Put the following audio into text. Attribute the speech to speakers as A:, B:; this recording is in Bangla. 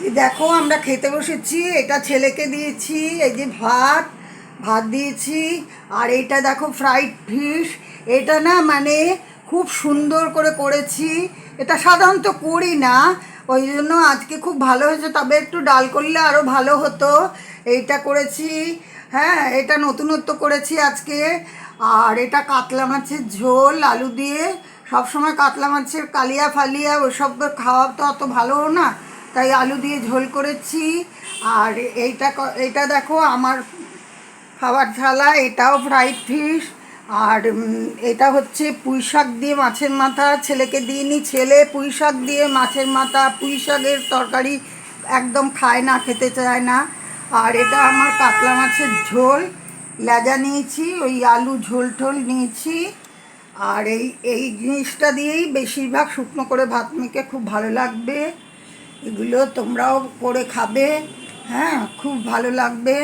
A: এই দেখো আমরা খেতে বসেছি, এটা ছেলেকে দিয়েছি। এই যে ভাত ভাত দিয়েছি। আর এটা দেখো ফ্রাইড ফিশ। এটা না মানে খুব সুন্দর করে করেছি। এটা সাধারণত করি না, ওই জন্য আজকে খুব ভালো হয়েছে। তবে একটু ডাল করলে আরও ভালো হতো। এইটা করেছি। হ্যাঁ, এটা নতুনত্ব করেছি আজকে। আর এটা কাতলা মাছের ঝোল আলু দিয়ে। সব সময় কাতলা মাছের কালিয়া ফালিয়া ওসব খাওয়া তো অত ভালো না, তাই আলু দিয়ে ঝোল করেছি। আর এইটা দেখো আমার খাবার থালা, এটাও ফ্রাইড ফিশ। আর এটা হচ্ছে পুঁই শাক দিয়ে মাছের মাথা। ছেলেকে দিইনি, ছেলে পুঁই শাক দিয়ে মাছের মাথা, পুঁই শাকের তরকারি একদম খায় না, খেতে চায় না। আর এটা আমার কাতলা মাছের ঝোল, লেজা নিয়েছি, ওই আলু ঝোল টোল নিয়েছি। আর এই এই জিনিসটা দিয়েই বেশিরভাগ শুকনো করে ভাত মেখে খুব ভালো লাগবে। এগুলো তোমরাও করে খাবে। হ্যাঁ, খুব ভালো লাগবে।